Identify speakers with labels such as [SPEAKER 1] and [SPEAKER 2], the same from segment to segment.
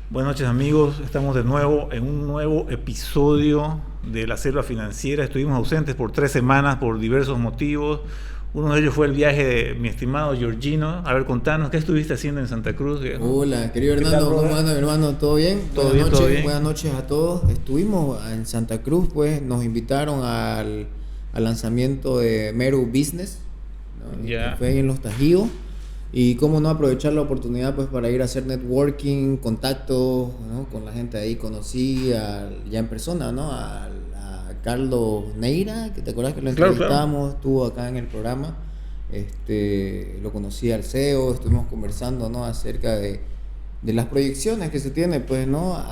[SPEAKER 1] Buenas noches amigos, estamos de nuevo en un nuevo episodio de La Selva Financiera. Estuvimos ausentes por 3 semanas por diversos motivos. Uno de ellos fue el viaje de mi estimado Georgino. A ver, contanos, ¿qué estuviste haciendo en Santa Cruz, viejo?
[SPEAKER 2] Hola, querido
[SPEAKER 1] ¿Qué tal,
[SPEAKER 2] Hernando, ¿cómo
[SPEAKER 1] brother?
[SPEAKER 2] anda mi hermano? ¿Todo bien?
[SPEAKER 1] ¿Todo bien, todo bien?
[SPEAKER 2] Buenas noches a todos. Estuvimos en Santa Cruz, pues nos invitaron al lanzamiento de Meru Business, ¿no? Que
[SPEAKER 1] Ya,
[SPEAKER 2] fue ahí en Los Tajíos. Y cómo no aprovechar la oportunidad pues para ir a hacer networking, contactos, ¿no? Con la gente ahí. Conocí ya en persona, ¿no? A Carlos Neira, que te acuerdas que lo
[SPEAKER 1] claro, claro.
[SPEAKER 2] entrevistamos, estuvo acá en el programa. Lo conocí al CEO, estuvimos conversando, ¿no? Acerca de las proyecciones que se tiene, pues, ¿no?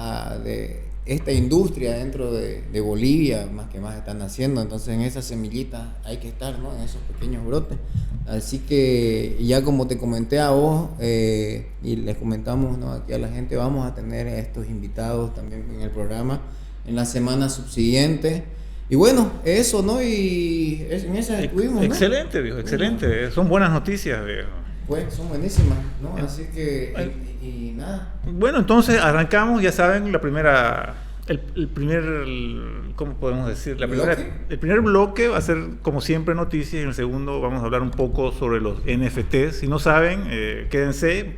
[SPEAKER 2] De esta industria dentro de Bolivia, más que más están haciendo. Entonces, en esas semillitas hay que estar, ¿no? En esos pequeños brotes. Así que, ya como te comenté a vos, y les comentamos, ¿no? Aquí a la gente, vamos a tener a estos invitados también en el programa en la semana subsiguiente. Y bueno, eso, ¿no? Y en esas estuvimos, ¿no?
[SPEAKER 1] Excelente, viejo, excelente. Son buenas noticias, viejo.
[SPEAKER 2] Pues son buenísimas, ¿no? Así
[SPEAKER 1] Eh,
[SPEAKER 2] que, y nada.
[SPEAKER 1] Bueno, entonces arrancamos, ya saben, ¿cómo podemos decir?
[SPEAKER 2] ¿Bloque?
[SPEAKER 1] El primer bloque va a ser, como siempre, noticias, y en el segundo vamos a hablar un poco sobre los NFTs. Si no saben, quédense,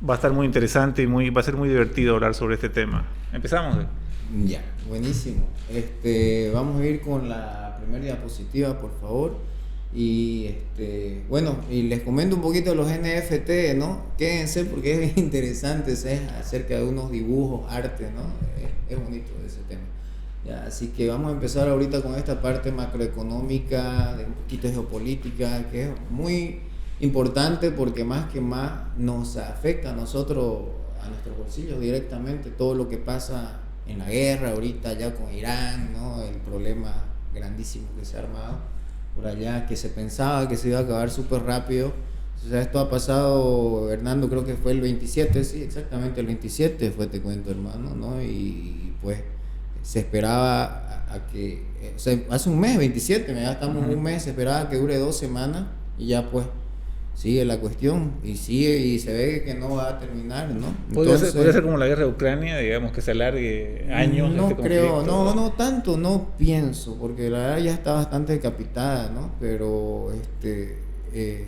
[SPEAKER 1] va a estar muy interesante y va a ser muy divertido hablar sobre este tema. Empezamos.
[SPEAKER 2] Ya, buenísimo. Vamos a ir con la primera diapositiva, por favor. Y bueno, y les comento un poquito de los NFT, ¿no? Quédense porque es interesante, es acerca de unos dibujos, arte, ¿no? Es bonito ese tema. Ya, así que vamos a empezar ahorita con esta parte macroeconómica, de un poquito de geopolítica, que es muy importante porque más que más nos afecta a nosotros, a nuestros bolsillos directamente, todo lo que pasa en la guerra ahorita ya con Irán, ¿no? El problema grandísimo que se ha armado por allá, que se pensaba que se iba a acabar súper rápido. O sea, esto ha pasado, Hernando, creo que fue el 27, sí, exactamente el 27 fue, te cuento, hermano, ¿no? Y pues se esperaba a que, o sea, hace un mes, 27, ya estamos un mes, se esperaba que dure 2 semanas y ya pues sigue la cuestión y sigue y se ve que no va a terminar, ¿no?
[SPEAKER 1] Podría
[SPEAKER 2] Entonces,
[SPEAKER 1] ser como la guerra de Ucrania, digamos, que se alargue años este
[SPEAKER 2] no creo,
[SPEAKER 1] conflicto.
[SPEAKER 2] no tanto, no pienso, porque la verdad ya está bastante decapitada, ¿no? Pero eh,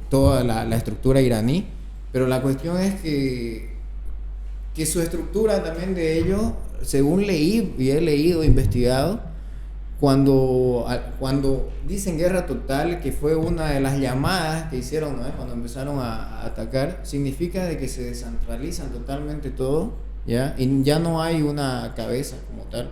[SPEAKER 2] toda la estructura iraní, pero la cuestión es que su estructura también de ellos, según leí y he leído, investigado, cuando dicen guerra total, que fue una de las llamadas que hicieron, ¿no? Cuando empezaron a atacar, significa de que se descentralizan totalmente todo, ¿ya? Y ya no hay una cabeza como tal.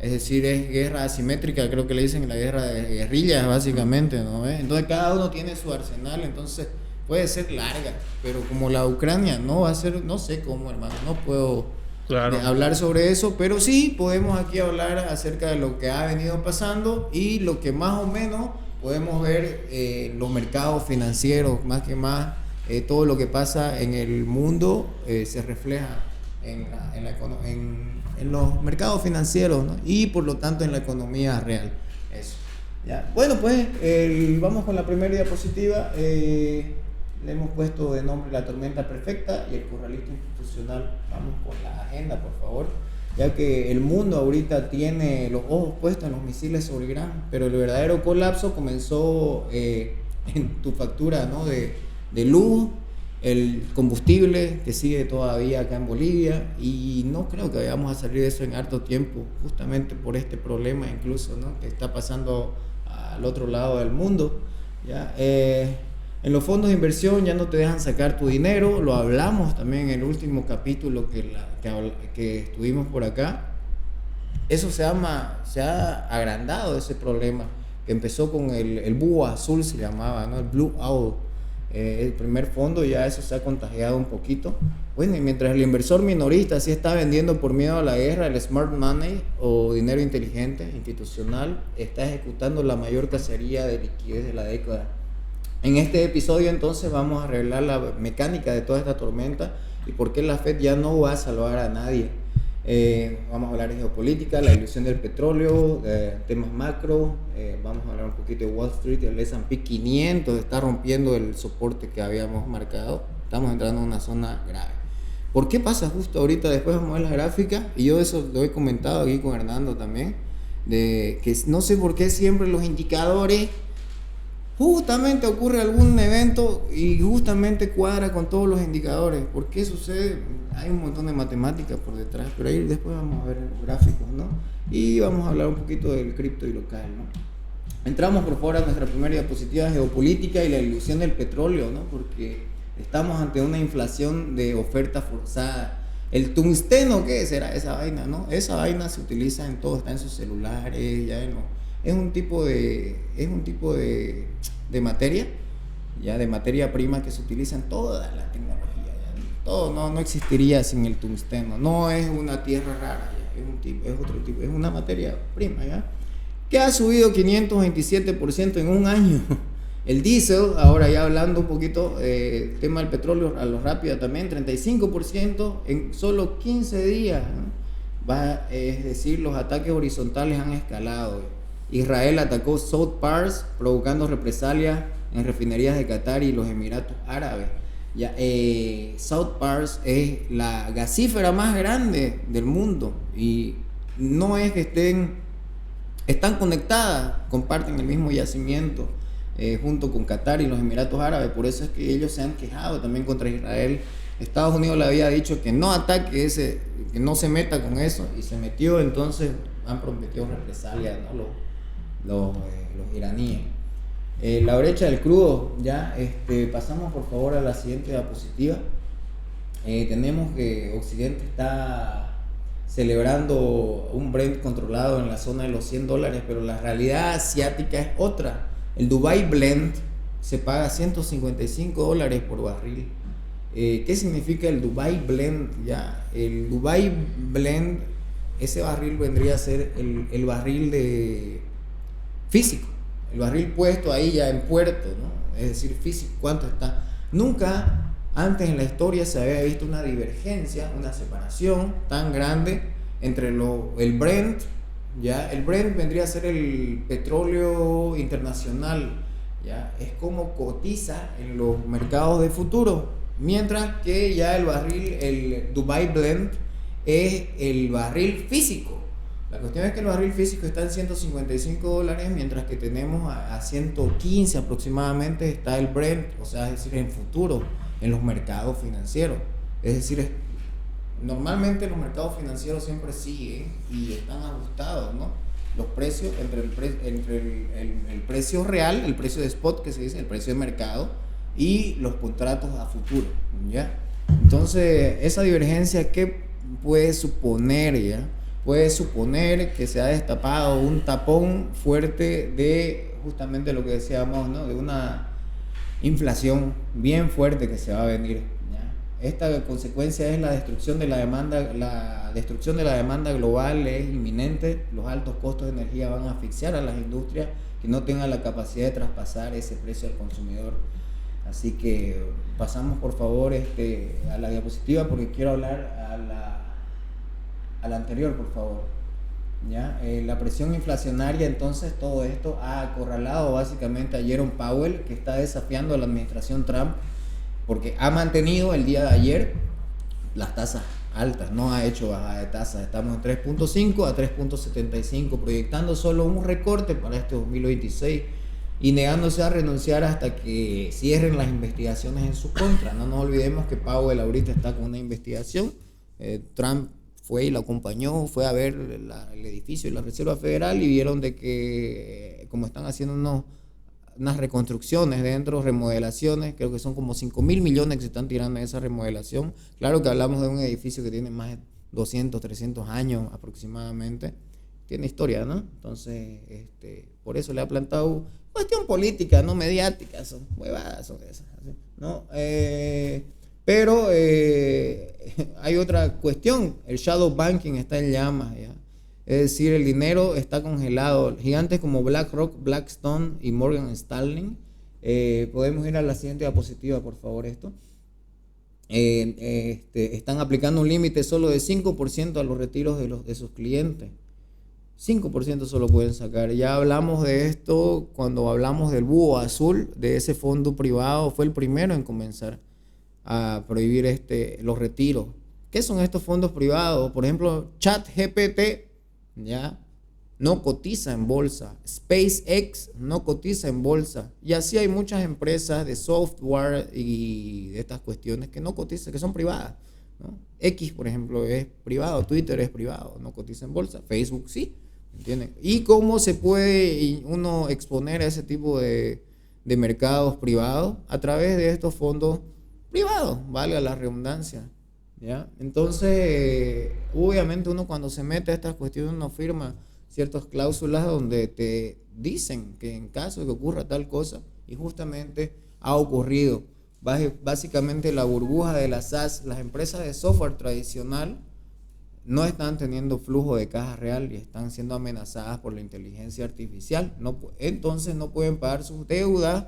[SPEAKER 2] Es decir, es guerra asimétrica, creo que le dicen la guerra de guerrillas, básicamente, ¿no? Entonces cada uno tiene su arsenal, entonces puede ser larga, pero como la Ucrania no va a ser, no sé cómo, hermano, no puedo
[SPEAKER 1] Claro.
[SPEAKER 2] hablar sobre eso, pero sí podemos aquí hablar acerca de lo que ha venido pasando y lo que más o menos podemos ver, los mercados financieros, más que más, todo lo que pasa en el mundo se refleja en los mercados financieros, ¿no? Y por lo tanto en la economía real. Eso. Ya. Bueno, pues vamos con la primera diapositiva. Le hemos puesto de nombre La Tormenta Perfecta y el Corralito Institucional. Vamos con la agenda, por favor. Ya que el mundo ahorita tiene los ojos puestos en los misiles sobre Irán, pero el verdadero colapso comenzó en tu factura, ¿no? de luz, el combustible que sigue todavía acá en Bolivia, y no creo que vayamos a salir de eso en harto tiempo, justamente por este problema incluso, ¿no? Que está pasando al otro lado del mundo. ¿Ya? En los fondos de inversión ya no te dejan sacar tu dinero, lo hablamos también en el último capítulo que estuvimos por acá. Eso se ha agrandado ese problema, que empezó con el búho azul, se llamaba, ¿no? El Blue Owl. El primer fondo, ya eso se ha contagiado un poquito. Bueno, y mientras el inversor minorista sí está vendiendo por miedo a la guerra, el smart money o dinero inteligente institucional está ejecutando la mayor cacería de liquidez de la década. En este episodio entonces vamos a revelar la mecánica de toda esta tormenta y por qué la Fed ya no va a salvar a nadie. Vamos a hablar de geopolítica, la ilusión del petróleo, temas macro, vamos a hablar un poquito de Wall Street. El S&P 500 está rompiendo el soporte que habíamos marcado, estamos entrando en una zona grave. ¿Por qué pasa justo ahorita? Después vamos a ver las gráficas, y yo eso lo he comentado aquí con Hernando también, de que no sé por qué siempre los indicadores, justamente ocurre algún evento y justamente cuadra con todos los indicadores. ¿Por qué sucede? Hay un montón de matemáticas por detrás, pero ahí después vamos a ver los gráficos, ¿no? Y vamos a hablar un poquito del cripto y local, ¿no? Entramos por favor a nuestra primera diapositiva, geopolítica y la ilusión del petróleo, ¿no? Porque estamos ante una inflación de oferta forzada. El tungsteno, ¿qué será esa vaina, no? Esa vaina se utiliza en todo, está en sus celulares, ya no. Es un tipo de materia, ya de materia prima que se utiliza en toda la tecnología, ya. Todo no existiría sin el tungsteno. No es una tierra rara, ya. Es otro tipo, es una materia prima, ya, que ha subido 527% en un año. El diésel, ahora ya hablando un poquito, tema del petróleo a lo rápido también, 35% en solo 15 días, ¿no? Es decir, los ataques horizontales han escalado. Israel atacó South Pars, provocando represalias en refinerías de Qatar y los Emiratos Árabes. Ya, South Pars es la gasífera más grande del mundo y no es que están conectadas, comparten el mismo yacimiento. Junto con Qatar y los Emiratos Árabes, por eso es que ellos se han quejado también contra Israel. Estados Unidos le había dicho que no ataque que no se meta con eso, y se metió. Entonces han prometido represalias, ¿no? los iraníes. La brecha del crudo, ya, pasamos por favor a la siguiente diapositiva. Tenemos que Occidente está celebrando un Brent controlado en la zona de los $100, pero la realidad asiática es otra. El Dubai Blend se paga $155 por barril. ¿Qué significa el Dubai Blend? Ya, el Dubai Blend, ese barril vendría a ser el barril físico, el barril puesto ahí ya en puerto, ¿no? Es decir, físico, ¿cuánto está? Nunca antes en la historia se había visto una divergencia, una separación tan grande entre el Brent. Ya, el Brent vendría a ser el petróleo internacional, ya, es como cotiza en los mercados de futuro, mientras que ya el Dubai Blend es el barril físico. La cuestión es que el barril físico está en $155, mientras que tenemos a 115 aproximadamente está el Brent, o sea, es decir, en futuro, en los mercados financieros. Es decir, normalmente los mercados financieros siempre siguen y están ajustados, ¿no? Los precios entre el precio real, el precio de spot que se dice, el precio de mercado, y los contratos a futuro, ¿ya? Entonces, esa divergencia, ¿qué puede suponer, ya? Puede suponer que se ha destapado un tapón fuerte de justamente lo que decíamos, ¿no? De una inflación bien fuerte que se va a venir. Esta consecuencia es la destrucción de la demanda. La destrucción de la demanda global es inminente. Los altos costos de energía van a asfixiar a las industrias que no tengan la capacidad de traspasar ese precio al consumidor. Así que pasamos por favor a la diapositiva, porque quiero hablar a la anterior, por favor. ¿Ya? La presión inflacionaria, entonces todo esto ha acorralado básicamente a Jerome Powell, que está desafiando a la administración Trump, porque ha mantenido el día de ayer las tasas altas, no ha hecho bajada de tasas. Estamos en 3.5 a 3.75, proyectando solo un recorte para este 2026 y negándose a renunciar hasta que cierren las investigaciones en su contra. No nos olvidemos que Powell ahorita está con una investigación. Trump fue y lo acompañó, fue a ver el edificio de la Reserva Federal y vieron de que como están haciendo unas reconstrucciones dentro, remodelaciones, creo que son como 5.000 millones que se están tirando en esa remodelación. Claro que hablamos de un edificio que tiene más de 200, 300 años aproximadamente, tiene historia, ¿no? Entonces, por eso le ha plantado cuestión política, no mediática, son huevadas, son esas, ¿no? Pero hay otra cuestión, el shadow banking está en llamas, ¿ya? Es decir, el dinero está congelado. Gigantes como BlackRock, Blackstone y Morgan Stanley, podemos ir a la siguiente diapositiva, por favor, están aplicando un límite solo de 5% a los retiros de sus clientes. 5% solo pueden sacar. Ya hablamos de esto cuando hablamos del búho azul, de ese fondo privado, fue el primero en comenzar a prohibir los retiros. ¿Qué son estos fondos privados? Por ejemplo, ChatGPT, ¿ya? No cotiza en bolsa. SpaceX no cotiza en bolsa. Y así hay muchas empresas de software y de estas cuestiones que no cotizan, que son privadas, ¿no? X, por ejemplo, es privado. Twitter es privado, no cotiza en bolsa. Facebook sí, ¿entienden? ¿Y cómo se puede uno exponer a ese tipo de mercados privados? A través de estos fondos privados, valga la redundancia, ¿ya? Entonces, obviamente uno cuando se mete a estas cuestiones uno firma ciertas cláusulas donde te dicen que en caso de que ocurra tal cosa, y justamente ha ocurrido. Básicamente la burbuja de las SaaS, las empresas de software tradicional no están teniendo flujo de caja real y están siendo amenazadas por la inteligencia artificial. Entonces no pueden pagar sus deudas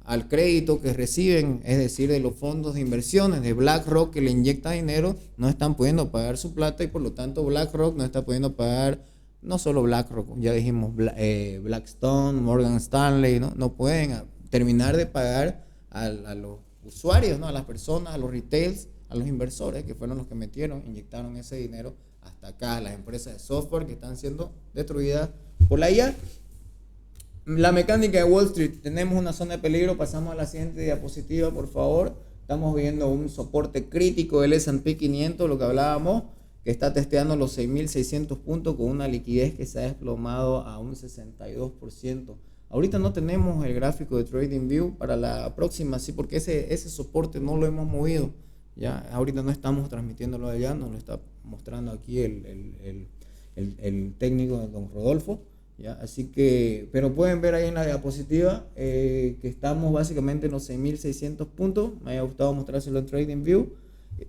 [SPEAKER 2] al crédito que reciben, es decir, de los fondos de inversiones de BlackRock que le inyecta dinero, no están pudiendo pagar su plata y por lo tanto BlackRock no está pudiendo pagar, no solo BlackRock, ya dijimos Blackstone, Morgan Stanley, no pueden terminar de pagar a los usuarios, ¿no? A las personas, a los retails, a los inversores que fueron los que inyectaron ese dinero hasta acá, las empresas de software que están siendo destruidas por la IA. La mecánica de Wall Street, tenemos una zona de peligro, pasamos a la siguiente diapositiva, por favor. Estamos viendo un soporte crítico del S&P 500, lo que hablábamos, que está testeando los 6.600 puntos con una liquidez que se ha desplomado a un 62%. Ahorita no tenemos el gráfico de TradingView, para la próxima sí, porque ese soporte no lo hemos movido. Ya, ahorita no estamos transmitiéndolo allá, nos lo está mostrando aquí el técnico de don Rodolfo. ¿Ya? Así que, pero pueden ver ahí en la diapositiva que estamos básicamente en los 6.600 puntos. Me haya gustado mostrárselo en TradingView.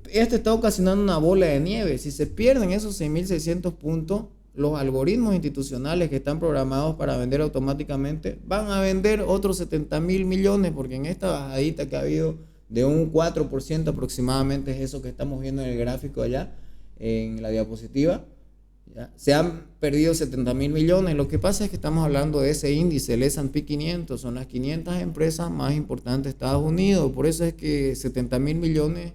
[SPEAKER 2] Esto está ocasionando una bola de nieve. Si se pierden esos 6.600 puntos, los algoritmos institucionales que están programados para vender automáticamente van a vender otros 70.000 millones, porque en esta bajadita que ha habido de un 4% aproximadamente, es eso que estamos viendo en el gráfico allá en la diapositiva. ¿Ya? Se han perdido 70.000 millones. Lo que pasa es que estamos hablando de ese índice, el S&P 500, son las 500 empresas más importantes de Estados Unidos. Por eso es que 70.000 millones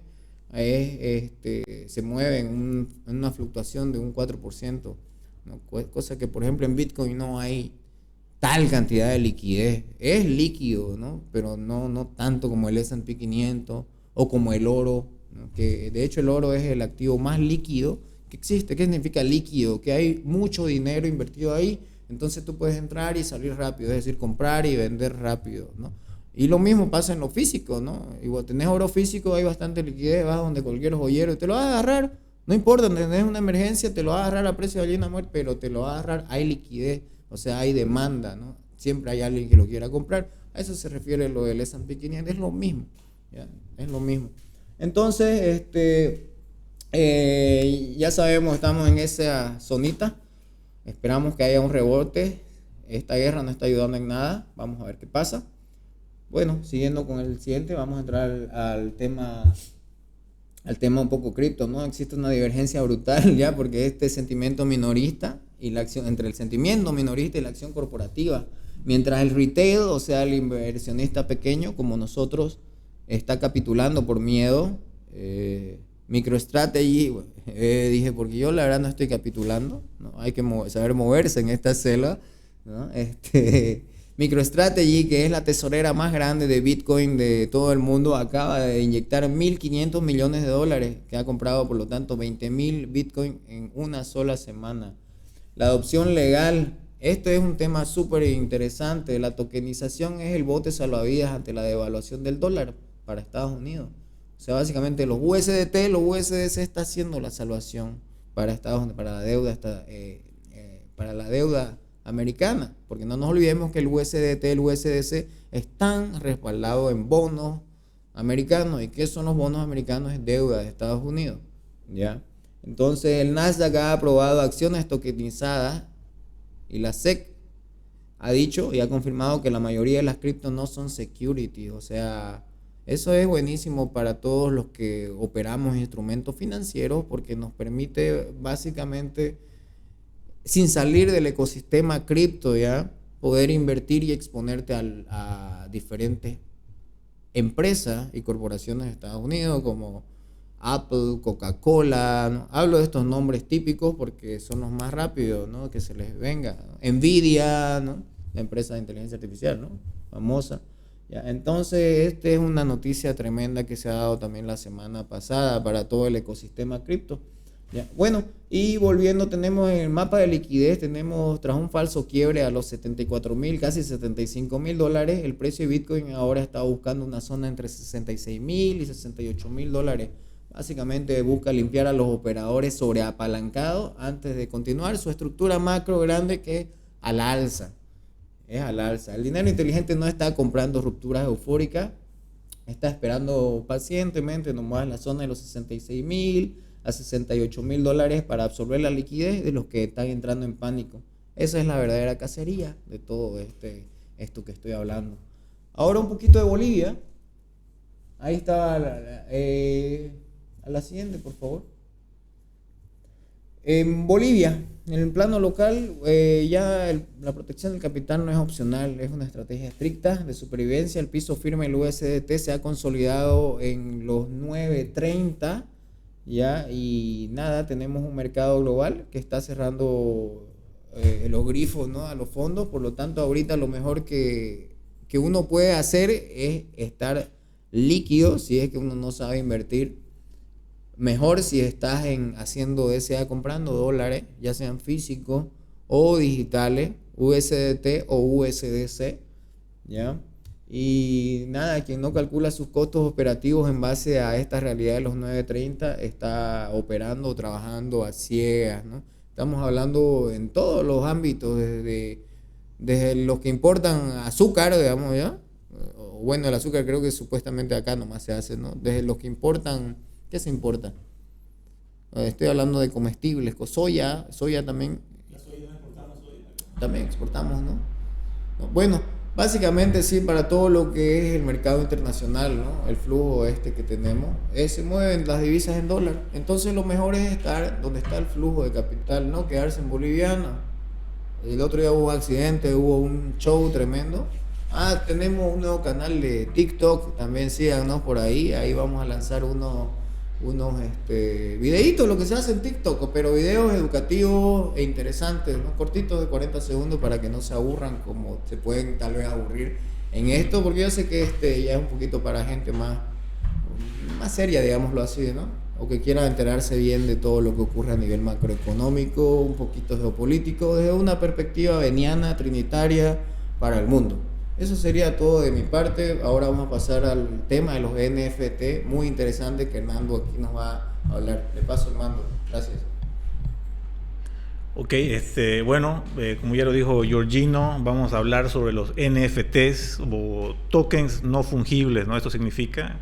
[SPEAKER 2] se mueven en una fluctuación de un 4%, ¿no? Cosa que, por ejemplo, en Bitcoin no hay tal cantidad de liquidez. Es líquido, ¿no? Pero no tanto como el S&P 500 o como el oro, ¿no? Que de hecho el oro es el activo más líquido que existe. ¿Qué significa líquido? Que hay mucho dinero invertido ahí, entonces tú puedes entrar y salir rápido, es decir, comprar y vender rápido, ¿no? Y lo mismo pasa en lo físico, ¿no? Igual tenés oro físico, hay bastante liquidez, vas donde cualquier joyero y te lo vas a agarrar, no importa, tenés una emergencia, te lo vas a agarrar a precio de gallina muerta, pero te lo vas a agarrar, hay liquidez, o sea, hay demanda, ¿no? Siempre hay alguien que lo quiera comprar. A eso se refiere lo del S&P 500, es lo mismo, ¿ya? Es lo mismo. Entonces, ya sabemos, estamos en esa zonita, esperamos que haya un rebote. Esta guerra no está ayudando en nada, vamos a ver qué pasa. Bueno, siguiendo con el siguiente, vamos a entrar al tema un poco cripto, ¿no? Existe una divergencia brutal ya, porque este sentimiento minorista y la acción, entre el sentimiento minorista y la acción corporativa, mientras el retail, o sea, el inversionista pequeño como nosotros, está capitulando por miedo. MicroStrategy, dije, porque yo la verdad no estoy capitulando, ¿no? Hay que saber moverse en esta selva, ¿no? MicroStrategy, que es la tesorera más grande de Bitcoin de todo el mundo, acaba de inyectar 1.500 millones de dólares, que ha comprado por lo tanto 20.000 Bitcoin en una sola semana. La adopción legal, esto es un tema súper interesante. La tokenización es el bote salvavidas ante la devaluación del dólar para Estados Unidos. O sea, básicamente los USDT, los USDC está haciendo la salvación para Estados Unidos, para la deuda americana, porque no nos olvidemos que el USDT, el USDC están respaldados en bonos americanos. ¿Y qué son los bonos americanos? Es deuda de Estados Unidos, ¿ya? Entonces el Nasdaq ha aprobado acciones tokenizadas y la SEC ha dicho y ha confirmado que la mayoría de las criptos no son securities. O sea, eso es buenísimo para todos los que operamos instrumentos financieros, porque nos permite básicamente, sin salir del ecosistema cripto, ya poder invertir y exponerte a diferentes empresas y corporaciones de Estados Unidos, como Apple, Coca-Cola, ¿no? Hablo de estos nombres típicos porque son los más rápidos, ¿no? Que se les venga. Nvidia, ¿no? La empresa de inteligencia artificial, ¿no? Famosa. Ya, entonces, esta es una noticia tremenda que se ha dado también la semana pasada para todo el ecosistema cripto. Ya, bueno, y volviendo, tenemos el mapa de liquidez, tenemos tras un falso quiebre a los 74,000, casi 75,000 dólares, el precio de Bitcoin ahora está buscando una zona entre 66,000 y 68,000 dólares. Básicamente busca limpiar a los operadores sobreapalancados antes de continuar su estructura macro grande que es a la alza. Es al alza. El dinero inteligente no está comprando rupturas eufóricas, está esperando pacientemente nomás en la zona de los 66,000 a 68,000 dólares para absorber la liquidez de los que están entrando en pánico. Esa es la verdadera cacería de todo esto que estoy hablando. Ahora un poquito de Bolivia. Ahí está a la siguiente, por favor. En Bolivia, en el plano local, la protección del capital no es opcional, es una estrategia estricta de supervivencia. El piso firme del USDT se ha consolidado en los 9.30, ¿ya? Y nada, tenemos un mercado global que está cerrando los grifos, ¿no? A los fondos. Por lo tanto, ahorita lo mejor que uno puede hacer es estar líquido si es que uno no sabe invertir. Mejor si estás haciendo DCA, comprando dólares, ya sean físicos o digitales, USDT o USDC, ¿ya? Y nada, quien no calcula sus costos operativos en base a esta realidad de los 9.30 está operando o trabajando a ciegas, ¿no? Estamos hablando en todos los ámbitos, desde los que importan azúcar, digamos, ¿ya? Bueno, el azúcar creo que supuestamente acá nomás se hace, ¿no? Desde los que importan. ¿Qué se importa? Estoy hablando de comestibles, soya también. La soya, exportamos soya. También exportamos, ¿no? Bueno, básicamente sí, para todo lo que es el mercado internacional, ¿no? El flujo que tenemos, se mueven las divisas en dólar. Entonces lo mejor es estar donde está el flujo de capital, no quedarse en boliviano. El otro día hubo un accidente, hubo un show tremendo. Tenemos un nuevo canal de TikTok, también síganos por ahí vamos a lanzar unos videitos, lo que se hace en TikTok, pero videos educativos e interesantes, ¿no? Cortitos de 40 segundos para que no se aburran como se pueden tal vez aburrir en esto, porque yo sé que ya es un poquito para gente más seria, digámoslo así, ¿no? O que quiera enterarse bien de todo lo que ocurre a nivel macroeconómico, un poquito geopolítico, desde una perspectiva veniana, trinitaria para el mundo. Eso sería todo de mi parte. Ahora vamos a pasar al tema de los NFT, muy interesante, que Hernando aquí nos va a hablar. Le paso el mando. Gracias.
[SPEAKER 1] Ok, bueno, como ya lo dijo Georgino, vamos a hablar sobre los NFTs o tokens no fungibles, ¿no? Esto significa.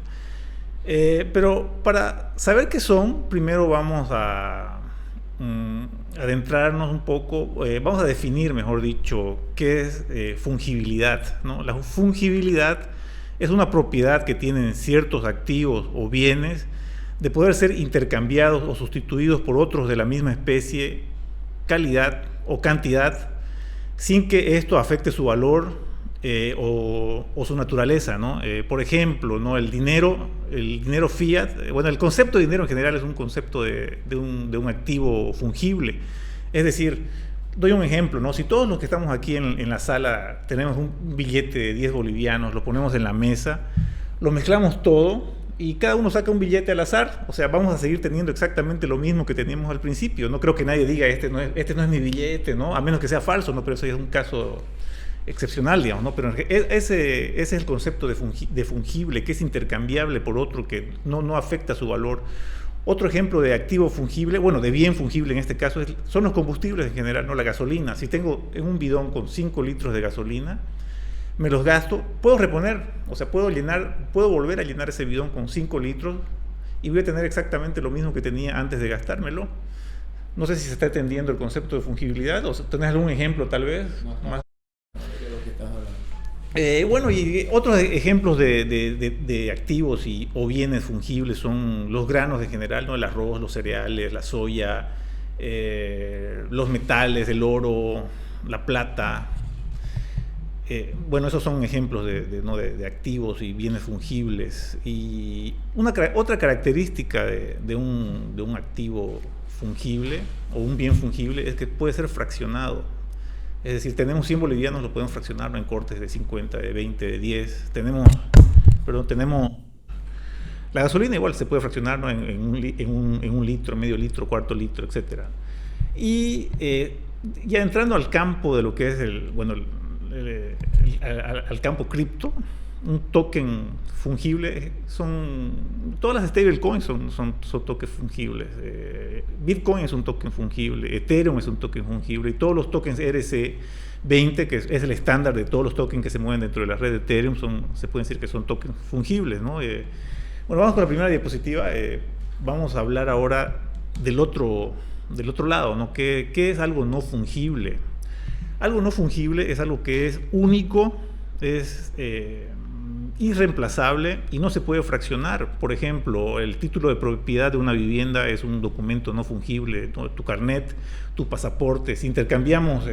[SPEAKER 1] Pero para saber qué son, primero vamos a adentrarnos un poco, vamos a definir, mejor dicho, qué es fungibilidad, ¿no? La fungibilidad es una propiedad que tienen ciertos activos o bienes de poder ser intercambiados o sustituidos por otros de la misma especie, calidad o cantidad, sin que esto afecte su valor o su naturaleza, ¿no? Por ejemplo, ¿no? El dinero fiat, bueno, el concepto de dinero en general es un concepto de un activo fungible. Es decir, doy un ejemplo, ¿no? Si todos los que estamos aquí en la sala tenemos un billete de 10 bolivianos, lo ponemos en la mesa, lo mezclamos todo y cada uno saca un billete al azar, o sea, vamos a seguir teniendo exactamente lo mismo que teníamos al principio. No creo que nadie diga, este no es mi billete, ¿no? A menos que sea falso, ¿no? Pero eso es un caso excepcional, digamos, ¿no? Pero ese es el concepto de fungible, que es intercambiable por otro que no afecta su valor. Otro ejemplo de activo fungible, bueno, de bien fungible en este caso, son los combustibles en general, ¿no? La gasolina. Si tengo en un bidón con 5 litros de gasolina, me los gasto, puedo reponer, o sea, puedo volver a llenar ese bidón con 5 litros y voy a tener exactamente lo mismo que tenía antes de gastármelo. No sé si se está entendiendo el concepto de fungibilidad, o tenés algún ejemplo tal vez. Más. Bueno, y otros ejemplos de activos o bienes fungibles son los granos en general, ¿no? El arroz, los cereales, la soya, los metales, el oro, la plata. Bueno, esos son ejemplos ¿no? de activos y bienes fungibles. Y otra característica de un activo fungible o un bien fungible es que puede ser fraccionado. Es decir, tenemos 100 bolivianos, lo podemos fraccionar, ¿no? En cortes de 50, de 20, de 10. Tenemos la gasolina igual se puede fraccionar, ¿no? en un litro, medio litro, cuarto litro, etc. Y ya entrando al campo de lo que es al campo cripto, un token fungible todas las stablecoins son tokens fungibles. Bitcoin es un token fungible, Ethereum es un token fungible, y todos los tokens ERC20, que es el estándar de todos los tokens que se mueven dentro de la red de Ethereum, se pueden decir que son tokens fungibles, ¿no? Bueno, vamos con la primera diapositiva. Vamos a hablar ahora del otro lado, ¿no? ¿Qué es algo no fungible? Algo no fungible es algo que es único, es irreemplazable y no se puede fraccionar. Por ejemplo, el título de propiedad de una vivienda es un documento no fungible, ¿no? Tu carnet, tu pasaporte. Si intercambiamos,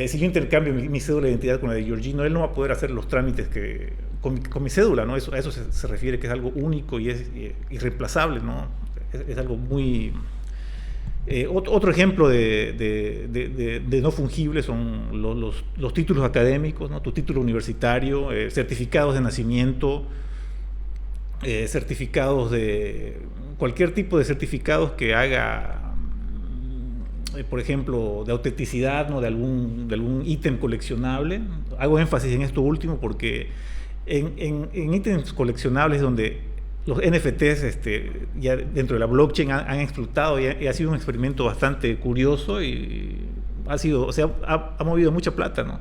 [SPEAKER 1] si yo intercambio mi cédula de identidad con la de Georgino, él no va a poder hacer los trámites con mi cédula, ¿no? A eso se refiere, que es algo único y es irreemplazable, ¿no? Es algo muy... otro ejemplo de no fungible son los títulos académicos, ¿no? Tu título universitario, certificados de nacimiento, certificados cualquier tipo de certificados que haga, por ejemplo, de autenticidad, ¿no? de algún ítem coleccionable. Hago énfasis en esto último porque en ítems coleccionables donde los NFTs ya dentro de la blockchain han explotado y ha sido un experimento bastante curioso y ha movido mucha plata, ¿no?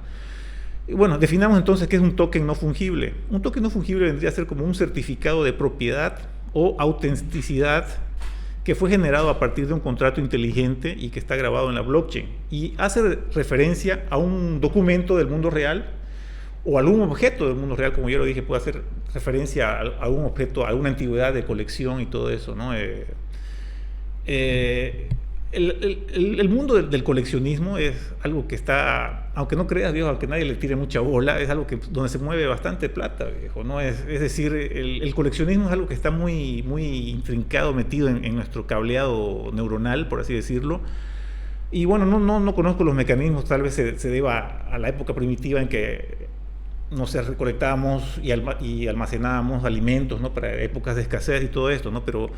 [SPEAKER 1] Y bueno, definamos entonces qué es un token no fungible. Un token no fungible vendría a ser como un certificado de propiedad o autenticidad que fue generado a partir de un contrato inteligente y que está grabado en la blockchain y hace referencia a un documento del mundo real o algún objeto del mundo real, como yo lo dije, puede hacer referencia a algún objeto, a alguna antigüedad de colección y todo eso, ¿no? El mundo del coleccionismo es algo que está, aunque no creas, viejo, aunque nadie le tire mucha bola, es algo donde se mueve bastante plata, viejo, ¿no? Es decir, el coleccionismo es algo que está muy, muy intrincado, metido en nuestro cableado neuronal, por así decirlo. Y bueno, no conozco los mecanismos, tal vez se deba a la época primitiva en que no sé, recolectábamos y almacenábamos alimentos, ¿no? Para épocas de escasez y todo esto, ¿no? Pero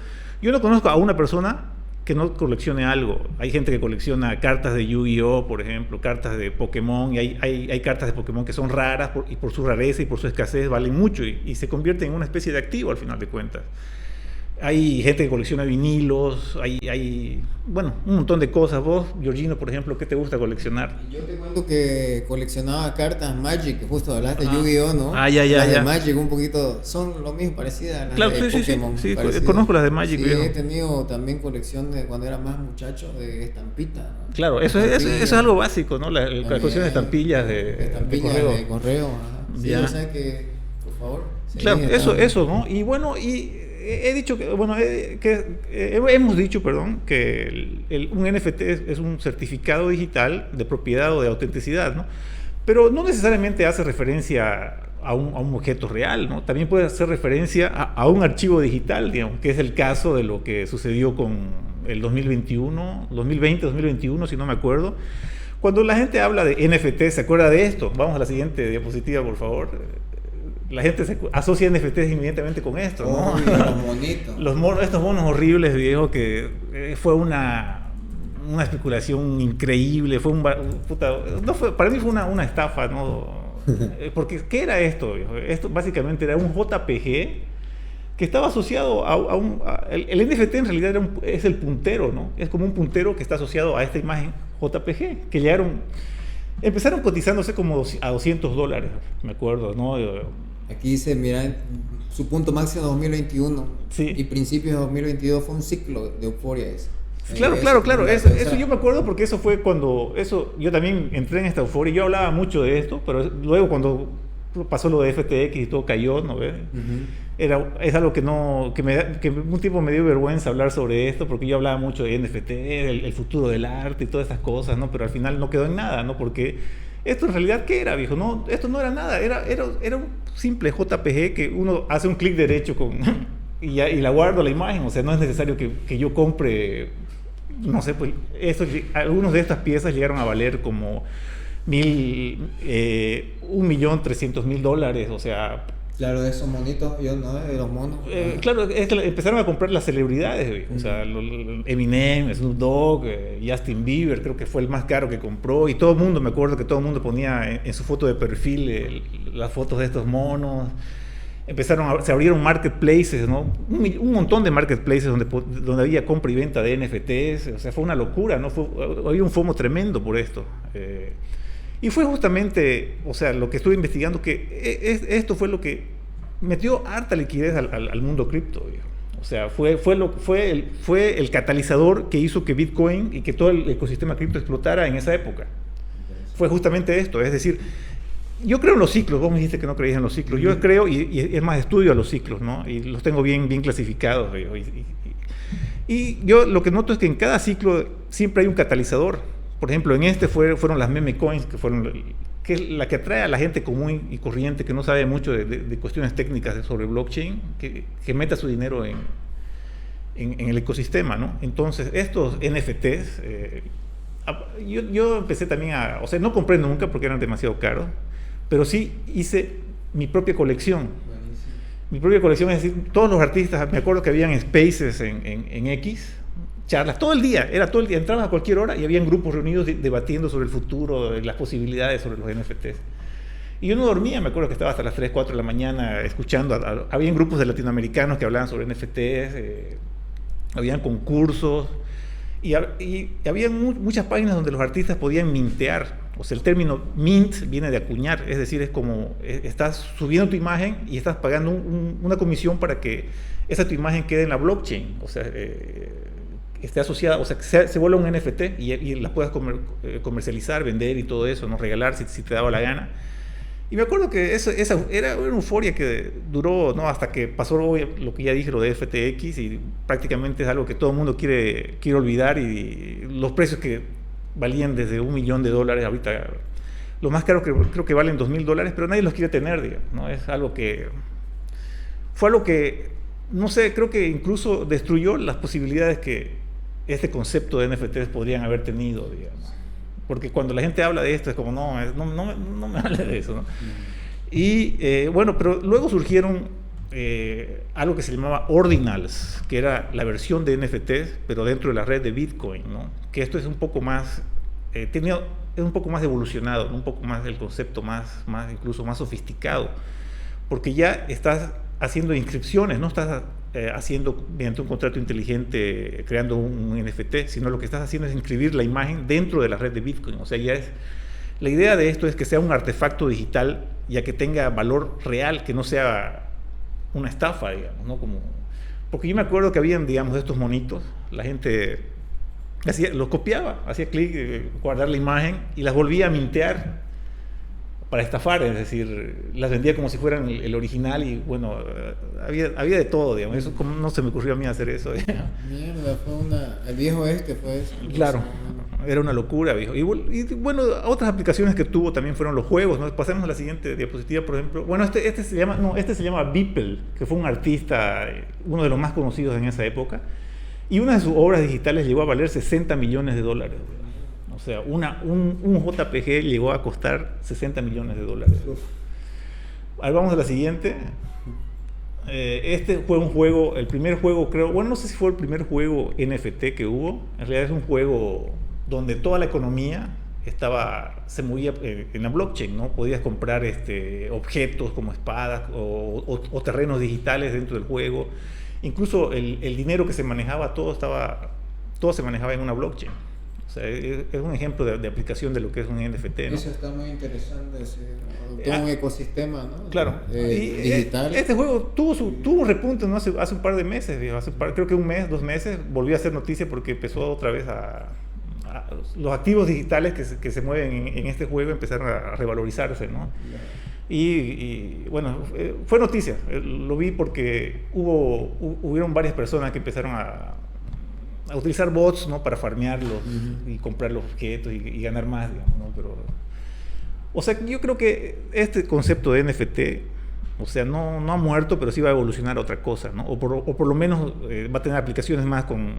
[SPEAKER 1] yo no conozco a una persona que no coleccione algo. Hay gente que colecciona cartas de Yu-Gi-Oh, por ejemplo, cartas de Pokémon, y hay cartas de Pokémon que son raras y por su rareza y por su escasez valen mucho y se convierten en una especie de activo al final de cuentas. Hay gente que colecciona vinilos, hay bueno, un montón de cosas. Vos, Georgino, por ejemplo, ¿qué te gusta coleccionar?
[SPEAKER 2] Yo te cuento que coleccionaba cartas Magic, que justo hablaste de Yu-Gi-Oh, ¿no?
[SPEAKER 1] Ya.
[SPEAKER 2] Las de Magic un poquito, son lo mismo, parecidas a las
[SPEAKER 1] claro,
[SPEAKER 2] de Pokémon.
[SPEAKER 1] Sí, conozco las de Magic.
[SPEAKER 2] Sí, he tenido también colección de cuando era más muchacho de estampitas, ¿no?
[SPEAKER 1] Claro, eso es algo básico, ¿no? La colección de estampillas de
[SPEAKER 2] correo. Ajá. Sí, o sea que, por favor.
[SPEAKER 1] Claro, eso, ¿no? Y bueno, he dicho hemos dicho, perdón, que un NFT es un certificado digital de propiedad o de autenticidad, ¿no? Pero no necesariamente hace referencia a un objeto real, ¿no? También puede hacer referencia a un archivo digital, digamos, que es el caso de lo que sucedió con el 2020, si no me acuerdo. Cuando la gente habla de NFT, ¿se acuerda de esto? Vamos a la siguiente diapositiva, por favor. La gente se asocia NFTs inmediatamente con esto, ¿no? Los bonitos. Estos monos horribles, viejo, que fue una especulación increíble, para mí fue una estafa, ¿no? Porque, ¿qué era esto, viejo? Esto básicamente era un JPG que estaba asociado el NFT en realidad es el puntero, ¿no? Es como un puntero que está asociado a esta imagen JPG, que empezaron cotizándose como a $200, me acuerdo, ¿no?
[SPEAKER 2] Aquí dice, mira, su punto máximo 2021
[SPEAKER 1] sí.
[SPEAKER 2] Y principios de 2022 fue un ciclo de euforia ese.
[SPEAKER 1] Claro. Eso yo me acuerdo porque eso fue yo también entré en esta euforia. Yo hablaba mucho de esto, pero luego cuando pasó lo de FTX y todo cayó, ¿no ves? Es algo que un tiempo me dio vergüenza hablar sobre esto, porque yo hablaba mucho de NFT, el futuro del arte y todas esas cosas, ¿no? Pero al final no quedó en nada, ¿no? Porque esto en realidad, ¿qué era, viejo? No, esto no era nada, era un simple JPG que uno hace un clic derecho y la guardo la imagen, o sea, no es necesario que yo compre, no sé, pues algunos de estas piezas llegaron a valer como $1.300.000, o sea...
[SPEAKER 2] Claro, de esos monitos, yo no, de los monos.
[SPEAKER 1] Claro, es que empezaron a comprar las celebridades, o sea, Eminem, Snoop Dogg, Justin Bieber, creo que fue el más caro que compró, y todo el mundo, me acuerdo que todo el mundo ponía en su foto de perfil las fotos de estos monos. Se abrieron marketplaces, ¿no? Un montón de marketplaces donde había compra y venta de NFTs, o sea, fue una locura, ¿no? Había un FOMO tremendo por esto. Y fue justamente, o sea, lo que estuve investigando, que esto fue lo que metió harta liquidez al mundo cripto, viejo. O sea, fue el catalizador que hizo que Bitcoin y que todo el ecosistema cripto explotara en esa época. Fue justamente esto, es decir, yo creo en los ciclos. Vos me dijiste que no creías en los ciclos. Yo creo, y es más, estudio a los ciclos, ¿no? Y los tengo bien clasificados, viejo. Y yo lo que noto es que en cada ciclo siempre hay un catalizador. Por ejemplo, en este fueron las meme coins, que es la que atrae a la gente común y corriente que no sabe mucho de cuestiones técnicas sobre blockchain, que meta su dinero en el ecosistema, ¿no? Entonces, estos NFTs, yo empecé también o sea, no compré nunca porque eran demasiado caros, pero sí hice mi propia colección. Buenísimo. Mi propia colección, es decir, todos los artistas, me acuerdo que habían spaces en X, charlas, todo el día, entrabas a cualquier hora y habían grupos reunidos debatiendo sobre el futuro, las posibilidades sobre los NFTs. Y yo no dormía, me acuerdo que estaba hasta las 3, 4 de la mañana escuchando, habían grupos de latinoamericanos que hablaban sobre NFTs, habían concursos, y había muchas páginas donde los artistas podían mintear. O sea, el término mint viene de acuñar, es decir, es como estás subiendo tu imagen y estás pagando una comisión para que tu imagen quede en la blockchain, o sea, esté asociada, o sea, que se vuelva un NFT y la puedas comercializar, vender y todo eso, no regalar si te daba la gana. Y me acuerdo que esa era una euforia que duró, ¿no? Hasta que pasó lo que ya dije, lo de FTX, y prácticamente es algo que todo el mundo quiere olvidar, y los precios que valían desde $1 millón, ahorita lo más caro creo que valen $2.000, pero nadie los quiere tener, digamos, ¿no? Es algo que fue algo que, no sé, creo que incluso destruyó las posibilidades que este concepto de NFTs podrían haber tenido, digamos. Porque cuando la gente habla de esto es como, no me hable de eso, ¿no? Y bueno, pero luego surgieron algo que se llamaba Ordinals, que era la versión de NFTs, pero dentro de la red de Bitcoin, ¿no? Que esto es un poco más, es un poco más evolucionado, ¿no? Un poco más el concepto incluso más sofisticado, porque ya estás haciendo inscripciones, no estás haciendo mediante un contrato inteligente, creando un NFT, sino lo que estás haciendo es inscribir la imagen dentro de la red de Bitcoin. O sea, la idea de esto es que sea un artefacto digital, ya que tenga valor real, que no sea una estafa, digamos, ¿no? Porque yo me acuerdo que habían, digamos, estos monitos, la gente los copiaba, hacía clic, guardar la imagen y las volvía a mintear para estafar, es decir, las vendía como si fueran el original, y bueno, había de todo, digamos. Eso, como no se me ocurrió a mí hacer eso, digamos.
[SPEAKER 2] Mierda, el viejo fue eso.
[SPEAKER 1] Claro, era una locura, viejo. Y bueno, otras aplicaciones que tuvo también fueron los juegos, ¿no? Pasemos a la siguiente diapositiva, por ejemplo. Bueno, este se llama Beeple, que fue un artista, uno de los más conocidos en esa época, y una de sus obras digitales llegó a valer $60 millones. O sea, un JPG llegó a costar $60 millones. Ahora vamos a la siguiente. Este fue un juego, el primer juego, creo, bueno, no sé si fue el primer juego NFT que hubo. En realidad es un juego donde toda la economía se movía en la blockchain, ¿no? Podías comprar objetos como espadas o terrenos digitales dentro del juego. Incluso el dinero que se manejaba, todo se manejaba en una blockchain. O sea, es un ejemplo de aplicación de lo que es un NFT, ¿no?
[SPEAKER 2] Eso está muy interesante, todo un ecosistema, ¿no?
[SPEAKER 1] Claro.
[SPEAKER 2] Digital.
[SPEAKER 1] Este juego tuvo un repunte, ¿no? Hace un par de meses, creo que 1 mes, 2 meses, volvió a hacer noticia porque empezó otra vez los activos digitales que se mueven en este juego empezaron a revalorizarse, ¿no? Y bueno, fue noticia, lo vi porque hubieron varias personas que empezaron a utilizar bots, ¿no? Para farmearlos y comprar los objetos y ganar más, digamos, ¿no? Pero O sea, yo creo que este concepto de NFT, o sea, no ha muerto, pero sí va a evolucionar a otra cosa, ¿no? O por lo menos va a tener aplicaciones más con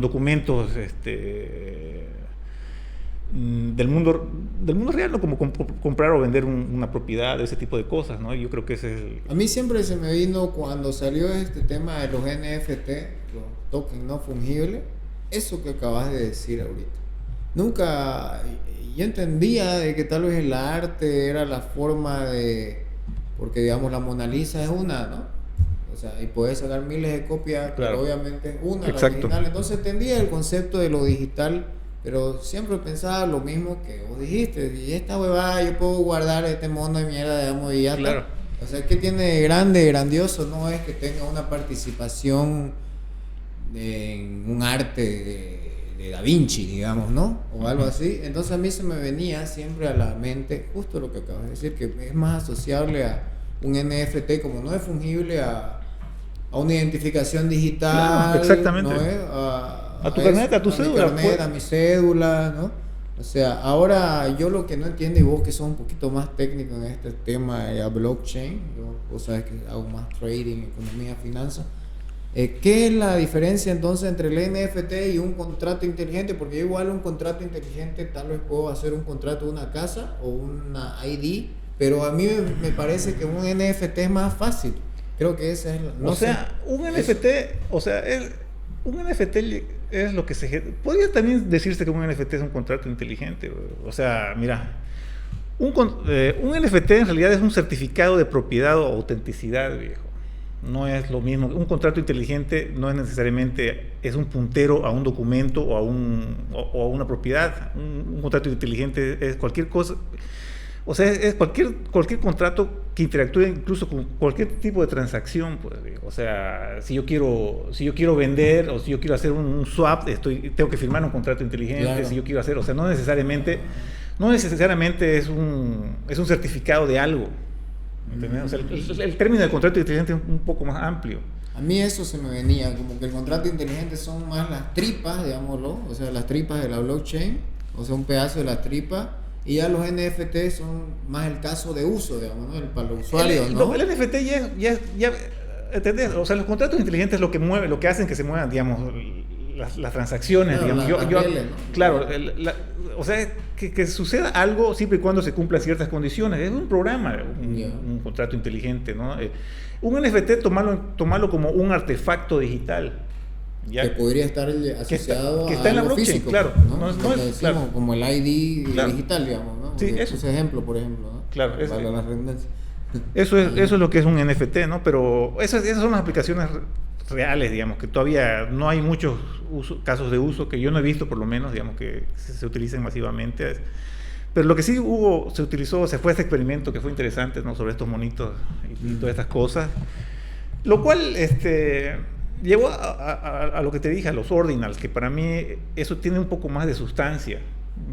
[SPEAKER 1] documentos del mundo real, ¿no? Como comprar o vender una propiedad, ese tipo de cosas, ¿no? Yo creo que ese es
[SPEAKER 2] A mí siempre se me vino cuando salió este tema de los NFT, los tokens no fungibles, eso que acabas de decir ahorita. Nunca, yo entendía de que tal vez el arte era la forma de, porque digamos la Mona Lisa es una, ¿no? O sea, y puedes sacar miles de copias,
[SPEAKER 1] claro.
[SPEAKER 2] Pero obviamente es una, la
[SPEAKER 1] Exacto.
[SPEAKER 2] original. Entonces entendía el concepto de lo digital, pero siempre pensaba lo mismo que vos dijiste. Y esta huevada, yo puedo guardar este mono de mierda, digamos, y ya
[SPEAKER 1] Claro.
[SPEAKER 2] está. O sea, ¿qué tiene de grande, grandioso? No es que tenga una participación en un arte de Da Vinci, digamos, ¿no? O algo así. Entonces a mí se me venía siempre a la mente justo lo que acabas de decir, que es más asociable a un NFT, como no es fungible a una identificación digital.
[SPEAKER 1] Claro, exactamente.
[SPEAKER 2] ¿No?
[SPEAKER 1] A tu carnet, a tu cédula.
[SPEAKER 2] Mi carnet, a mi cédula, ¿no? O sea, ahora yo lo que no entiendo, y vos que sos un poquito más técnico en este tema de blockchain, vos sabes que hago más trading, economía, finanzas. ¿Qué es la diferencia entonces entre el NFT y un contrato inteligente? Porque igual un contrato inteligente tal vez puedo hacer un contrato de una casa o una ID, pero a mí me parece que un NFT es más fácil. Creo que ese es
[SPEAKER 1] un NFT, o sea, un NFT es lo que podría también decirse que un NFT es un contrato inteligente. O sea, mira, un NFT en realidad es un certificado de propiedad o autenticidad, viejo. No es lo mismo. Un contrato inteligente no es necesariamente es un puntero a un documento o a una propiedad. Un contrato inteligente es cualquier cosa. O sea, es cualquier contrato que interactúe incluso con cualquier tipo de transacción. Pues, o sea, si yo quiero vender o si yo quiero hacer un swap, tengo que firmar un contrato inteligente. Claro. Si yo quiero hacer, o sea, no necesariamente es un certificado de algo. ¿Entendés? O sea, el término de contrato inteligente es un poco más amplio.
[SPEAKER 2] A mí eso se me venía, como que el contrato inteligente son más las tripas, digámoslo, o sea, las tripas de la blockchain, o sea, un pedazo de la tripa, y ya los NFT son más el caso de uso, digamos, ¿no? Para los usuarios, ¿no?
[SPEAKER 1] El NFT ya ¿entendés? O sea, los contratos inteligentes lo que hacen que se muevan, digamos, las transacciones,
[SPEAKER 2] claro,
[SPEAKER 1] digamos.
[SPEAKER 2] ¿no?
[SPEAKER 1] Claro, o sea, que suceda algo siempre y cuando se cumplan ciertas condiciones. Es un programa, un contrato inteligente, ¿no? Un NFT, tomarlo como un artefacto digital.
[SPEAKER 2] ¿ya? Que podría estar asociado
[SPEAKER 1] que está en la blockchain,
[SPEAKER 2] físico,
[SPEAKER 1] claro.
[SPEAKER 2] ¿no? Claro. Como el ID digital, digamos, ¿no?
[SPEAKER 1] Sí, eso.
[SPEAKER 2] Ese ejemplo, por ejemplo, ¿no?
[SPEAKER 1] Claro,
[SPEAKER 2] vale la redundancia.
[SPEAKER 1] Eso es lo que es un NFT, ¿no? Pero esas son las aplicaciones reales, digamos, que todavía no hay muchos casos de uso que yo no he visto, por lo menos, digamos, que se utilicen masivamente. Pero lo que sí se fue este experimento que fue interesante, ¿no? Sobre estos monitos y todas estas cosas, lo cual llevó a lo que te dije, a los ordinals, que para mí eso tiene un poco más de sustancia.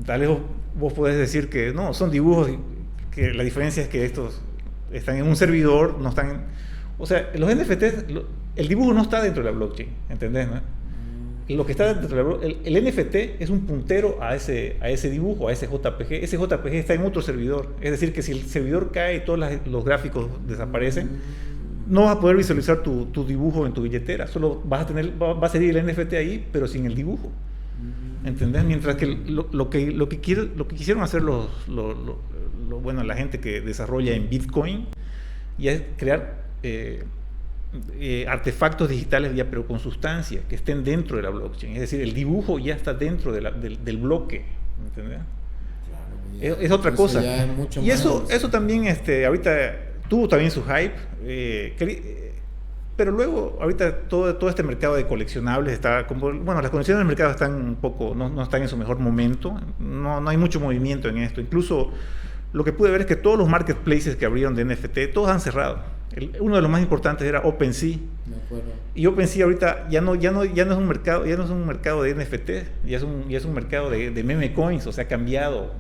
[SPEAKER 1] Tal vez vos podés decir que no, son dibujos, que la diferencia es que estos están en un servidor, no están... O sea, los NFTs, el dibujo no está dentro de la blockchain, ¿entendés? ¿No? Lo que está dentro de la blockchain, el NFT es un puntero a ese dibujo, a ese JPG. Ese JPG está en otro servidor. Es decir, que si el servidor cae y todos los gráficos desaparecen, no vas a poder visualizar tu dibujo en tu billetera. Solo va a seguir el NFT ahí, pero sin el dibujo. ¿Entendés? Mientras que lo que quisieron hacer bueno, la gente que desarrolla en Bitcoin, ya es crear artefactos digitales ya, pero con sustancia, que estén dentro de la blockchain. Es decir, el dibujo ya está dentro del bloque. ¿Entendés? Claro, es otra cosa. Es y eso también ahorita tuvo también su hype. Pero luego, ahorita todo este mercado de coleccionables está bueno, las condiciones del mercado están un poco, no están en su mejor momento, no hay mucho movimiento en esto. Incluso lo que pude ver es que todos los marketplaces que abrieron de NFT, todos han cerrado. Uno de los más importantes era OpenSea. Y OpenSea ahorita ya no es un mercado de NFT, ya es un mercado de meme coins, o sea, ha cambiado.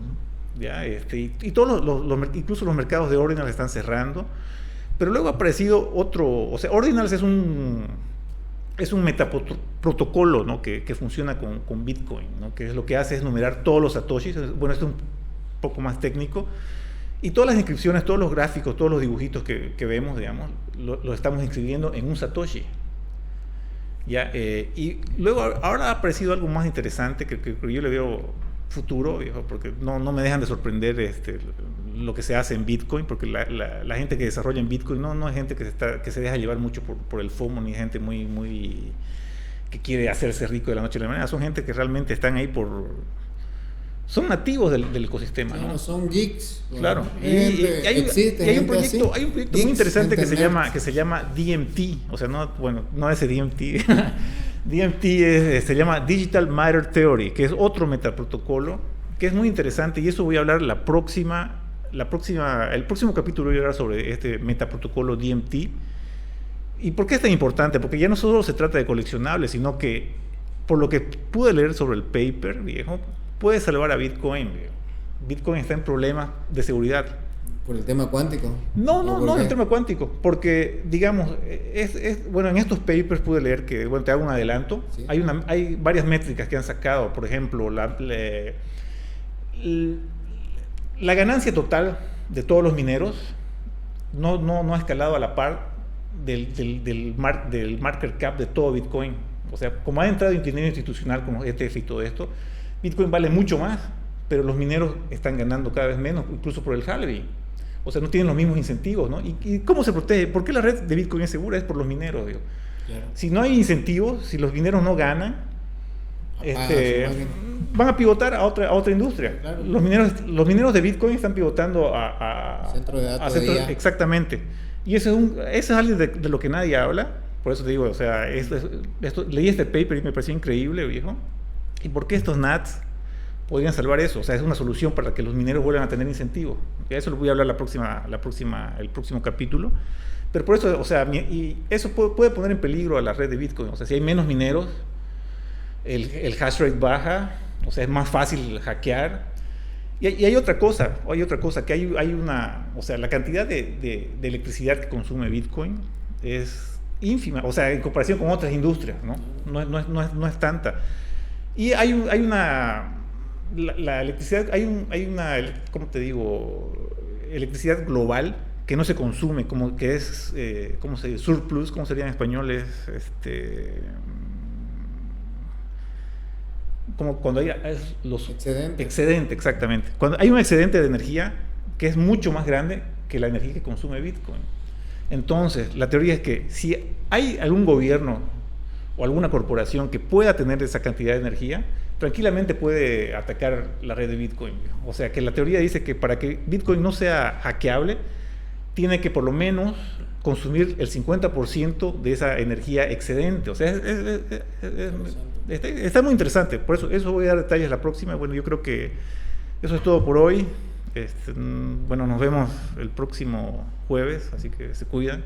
[SPEAKER 1] ¿Ya? Y todos incluso los mercados de Ordinals están cerrando. Pero luego ha aparecido otro, o sea, Ordinals es un metaprotocolo, ¿no? que funciona con Bitcoin, ¿no? Que es lo que hace es numerar todos los satoshis. Bueno, poco más técnico. Y todas las inscripciones, todos los gráficos, todos los dibujitos que vemos, digamos, lo estamos inscribiendo en un Satoshi. ¿Ya? Y luego ahora ha aparecido algo más interesante que yo le veo futuro, viejo, porque no me dejan de sorprender lo que se hace en Bitcoin, porque la gente que desarrolla en Bitcoin no es gente que se deja llevar mucho por el FOMO, ni gente muy que quiere hacerse rico de la noche a la mañana. Son gente que realmente están ahí son nativos del ecosistema,
[SPEAKER 2] claro,
[SPEAKER 1] ¿no?
[SPEAKER 2] Son geeks.
[SPEAKER 1] Claro. Y hay un proyecto muy interesante que se llama DMT, o sea, no ese DMT. DMT se llama Digital Matter Theory, que es otro metaprotocolo que es muy interesante, y eso voy a hablar el próximo capítulo voy a hablar sobre este metaprotocolo DMT. ¿Y por qué es tan importante? Porque ya no solo se trata de coleccionables, sino que, por lo que pude leer sobre el paper, viejo, puede salvar a Bitcoin, viejo. Bitcoin está en problemas de seguridad.
[SPEAKER 2] ¿Por el tema cuántico?
[SPEAKER 1] No el tema cuántico, porque, digamos, bueno, en estos papers pude leer que, bueno, te hago un adelanto, ¿sí? Hay varias métricas que han sacado, por ejemplo, la ganancia total de todos los mineros no ha escalado a la par del market cap de todo Bitcoin. O sea, como ha entrado dinero institucional como ETF y todo esto, Bitcoin vale mucho más, pero los mineros están ganando cada vez menos, incluso por el halving. O sea, no tienen los mismos incentivos, ¿no? ¿Y cómo se protege? ¿Por qué la red de Bitcoin es segura? Es por los mineros, digo. Claro. Si no hay incentivos, si los mineros no ganan, van a pivotar a otra industria. Claro. Los mineros de Bitcoin están pivotando a
[SPEAKER 2] centro de datos.
[SPEAKER 1] Exactamente. Y eso es algo de lo que nadie habla. Por eso te digo, o sea, leí este paper y me pareció increíble, viejo. ¿Y por qué estos NATs podrían salvar eso? O sea, es una solución para que los mineros vuelvan a tener incentivo. Eso lo voy a hablar el próximo capítulo. Pero por eso, o sea, y eso puede poner en peligro a la red de Bitcoin. O sea, si hay menos mineros, el hash rate baja, o sea, es más fácil hackear. Y hay otra cosa, que hay una, o sea, la cantidad de electricidad que consume Bitcoin es ínfima, o sea, en comparación con otras industrias, ¿no? No es tanta. Y hay una, la electricidad, hay una, ¿cómo te digo? Electricidad global que no se consume, como que es, ¿cómo se dice? Surplus, ¿cómo sería en español? Es, como cuando hay los excedente, exactamente. Cuando hay un excedente de energía que es mucho más grande que la energía que consume Bitcoin. Entonces, la teoría es que si hay algún gobierno o alguna corporación que pueda tener esa cantidad de energía, tranquilamente puede atacar la red de Bitcoin. O sea, que la teoría dice que para que Bitcoin no sea hackeable, tiene que por lo menos consumir el 50% de esa energía excedente. O sea, está muy interesante. Por eso voy a dar detalles la próxima. Bueno, yo creo que eso es todo por hoy. Bueno, nos vemos el próximo jueves, así que se cuidan.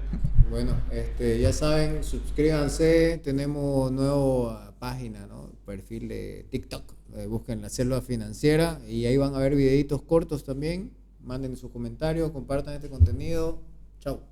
[SPEAKER 2] Bueno, ya saben, suscríbanse. Tenemos nueva página, ¿no? Perfil de TikTok. Busquen la Selva Financiera y ahí van a ver videitos cortos también. Manden sus comentarios, compartan este contenido. Chao.